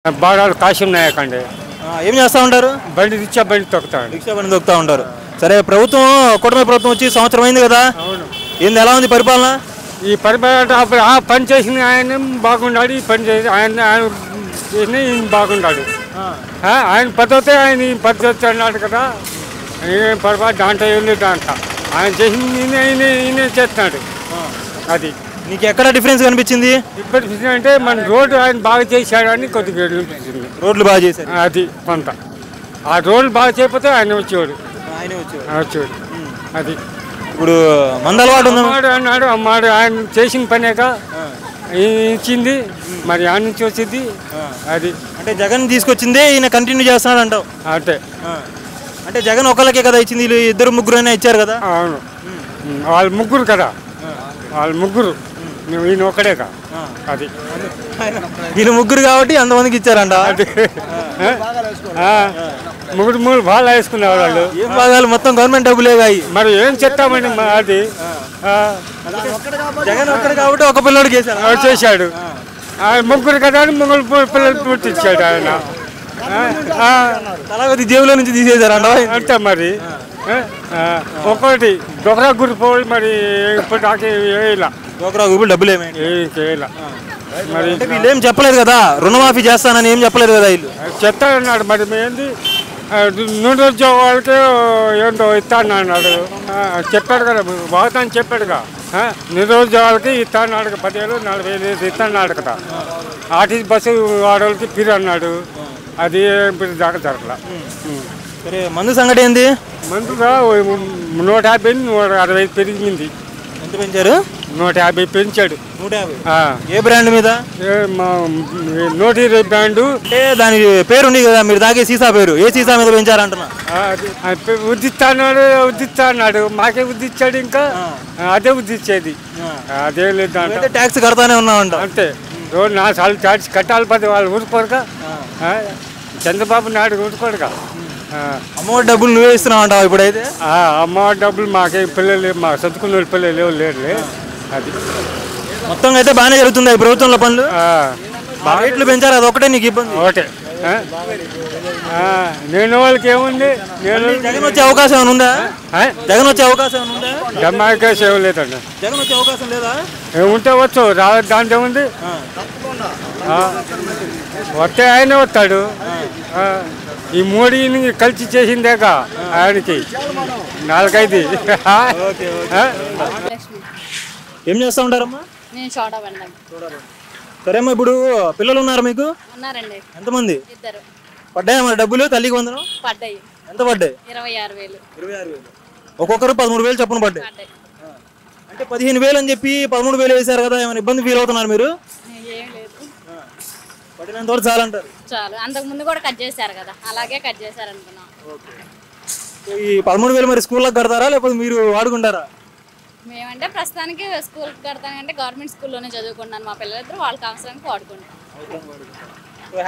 బాగా కాశీం నాయక్ అండి. ఏం చేస్తూ ఉంటారు? బండి రిక్షా బండి తొక్కుతాడు. రిక్షా బండి తొక్కుతూ ఉంటారు. సరే, ప్రభుత్వం కూటమి ప్రభుత్వం వచ్చి సంవత్సరం అయింది కదా, అవును. ఏంది ఎలా ఉంది పరిపాలన? ఈ పరిపాలన అప్పుడు ఆ పని చేసిన ఆయన బాగుండాడు, ఈ పని చేసి ఆయన చేసిన ఈయన బాగుండాడు. ఆయన పద్ధతి ఆయన ఈ పద్ధతి అన్నాడు కదా, ఈయన పరిపాలన దాంట్లో ఏం లేదు. దాంట్లో ఆయన చేసిన ఈయన చేస్తున్నాడు. అది నీకు ఎక్కడ డిఫరెన్స్ కనిపించింది? ఇప్పటి అంటే మన రోడ్డు ఆయన బాగా చేశాడని కొద్దిగా అనిపించింది. రోడ్లు బాగా చేశారు. అది కొంత ఆ రోడ్లు బాగా చేయకపోతే ఆయన వచ్చేవాడు. ఆయనే వచ్చేవాడు. అది ఇప్పుడు మందు అలవాటు ఉందా? అన్నాడు అమ్మాడు ఆయన చేసిన పనేక ఇచ్చింది, మరి ఆయన నుంచి వచ్చింది. అది అంటే జగన్ తీసుకొచ్చిందే ఈయన కంటిన్యూ చేస్తున్నాడు అంటావు? అంటే అంటే జగన్ ఒకళ్ళకే కదా ఇచ్చింది, వీళ్ళు ఇద్దరు ముగ్గురు అయినా ఇచ్చారు కదా? అవును, వాళ్ళు ముగ్గురు కదా, వాళ్ళు ముగ్గురు, ఈయన ఒక్కడేక. అది వీళ్ళు ముగ్గురు కాబట్టి అంతమందికి ఇచ్చారంట. అది ముగ్గురు బాగా వేసుకున్నారు వాళ్ళు. ఏం భాగాలు మొత్తం గవర్నమెంట్ డబ్బులే కాయి. మరి ఏం చెప్తామండి, అది జగన్ ఒక్కడు కాబట్టి ఒక పిల్లడికి వేశారు. చేశాడు. ముగ్గురు కదా అని ముగ్గురు పిల్లలు పుట్టించాడు ఆయన. తలగతి జేబులో నుంచి తీసేశారంట. అంతే మరి. ఒక్కొక్కటి డొకరా గురిపోయి మరి ఇప్పుడు నాకు వేయాల డోక్రా గ్రూపులు డబ్బులు ఏమైంది? చేయాల మరి. అంటే వీళ్ళు ఏం చెప్పలేదు కదా, రుణమాఫీ చేస్తానని ఏం చెప్పలేదు కదా వీళ్ళు. చెప్తాడన్నాడు మరి. ఏంది నిరుద్యోగ వాళ్ళకి ఏంటో ఇస్తాను అన్నాడు. చెప్పాడు కదా, వాగ్దానం చెప్పాడుగా. నిరుద్యోగాలకి ఇస్తాడు 10,000 40,000 ఇస్తాడు కదా. ఆర్టీసీ బస్సు వాడవాళ్ళకి పిరి అన్నాడు. అది దాకా జరగల. సరే, మందు సంగతి ఏంది? మందుగా 150 160 పెరిగింది. ఎంత పెంచారు? 150 పెంచాడు. 150. ఏ బ్రాండ్ మీద? 120 బ్రాండు. అంటే దాని పేరు ఉంది కదా, మీరు తాగే సీసా పేరు ఏ సీసా మీద పెంచారంటున్నా? ఉద్దిస్తా అన్నాడు. మాకే ఉద్దిచ్చాడు, ఇంకా అదే ఉద్దిచ్చేది. అదే లేదు, దాంట్లో ట్యాక్స్ కడతానే ఉన్నామంట. అంతే. రోజు 4 సార్లు ట్యాక్స్ కట్టాలి. వాళ్ళు ఊరుకోరుగా. చంద్రబాబు నాయుడు ఊరుకోడుగా. అమ్మఒడి డబ్బులు నువ్వే ఇస్తున్నావు అంటావు ఇప్పుడైతే? అమ్మఒడి డబ్బులు మాకే పిల్లలు, మా చదువుకున్న వాళ్ళ పిల్లలు లేరులే. అది మొత్తం అయితే బాగానే జరుగుతుంది ఈ ప్రభుత్వంలో పనులు. రేట్లు పెంచారు, అది ఒకటే నీకు ఇబ్బంది? ఒకటే. నేను వాళ్ళకి ఏముంది, జగన్ వచ్చే అవకాశం ఏమైనా ఉందా? జగన్ వచ్చే అవకాశం ఏమైనా ఉందా? జమాకాశం ఏం లేదండి. జగన్ వచ్చే అవకాశం లేదా? ఏముంటే వచ్చు, దాంట్లో ఏముంది. వస్తే ఆయనే వస్తాడు. ఈ మోడీని కలిసి చేసిందేక ఆయనకి 4-5. ఏం చేస్తూ ఉంటారమ్మా? నేను చోట పడ్డాను. సరేమ్మా, ఇప్పుడు పిల్లలు ఉన్నారు మీకు? ఉన్నారండి. ఎంతమంది? 2. పడ్డాయా మరి డబ్బులు తల్లికి వందనం? పడ్డాయి. ఎంత పడ్డాయి? 26,000. 26,000. ఒక్కొక్కరు 13,000 చొప్పున పడ్డాయి. అంటే 15,000 అని చెప్పి 13,000 వేశారు కదా, ఏమైనా ఇబ్బంది ఫీల్ అవుతున్నారు మీరు? ఏం లేదు, పడినంత వరకు చాలంటారు. చాలు. అంతకు ముందు కూడా కట్ చేశారు కదా, అలాగే కట్ చేశారు అనుకున్నాం. ఈ 13,000 మరి స్కూల్కి కడతారా లేకపోతే మీరు వాడుకుంటారా? మేమంటే ప్రస్తుతానికి స్కూల్కి కడతానంటే గవర్నమెంట్ స్కూల్లోనే చదువుకుంటున్నాను. మా పిల్లలిద్దరూ వాళ్ళకి అవసరానికి వాడుకుంటాం.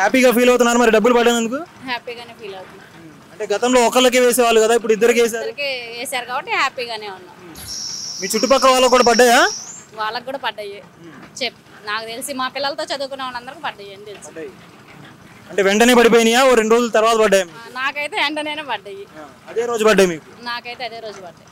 హ్యాపీగా ఫీల్ అవుతున్నారు మరి డబ్బులు పడినందుకు? హ్యాపీగానే ఫీల్ అవుతున్నాం. అంటే గతంలో ఒకళ్ళకే వేసేవాళ్ళు కదా, ఇప్పుడు ఇద్దరికి వేసారు. ఇద్దరికి వేసారు కాబట్టి హ్యాపీగానే ఉన్నాం. మీ చుట్టుపక్కల వాళ్ళకు కూడా పడ్డాయా? వాళ్ళకు కూడా పడ్డాయి. నాకు తెలిసి మా పిల్లలతో చదువుకునే వాళ్ళందరికీ పడ్డాయి అని తెలుసు. అంటే వెంటనే పడిపోయినాయా, ఓ 2 రోజుల తర్వాత పడ్డాయి? నాకైతే వెంటనే పడ్డాయి. అదే రోజు పడ్డాయి మీకు? నాకైతే అదే రోజు పడ్డాయి.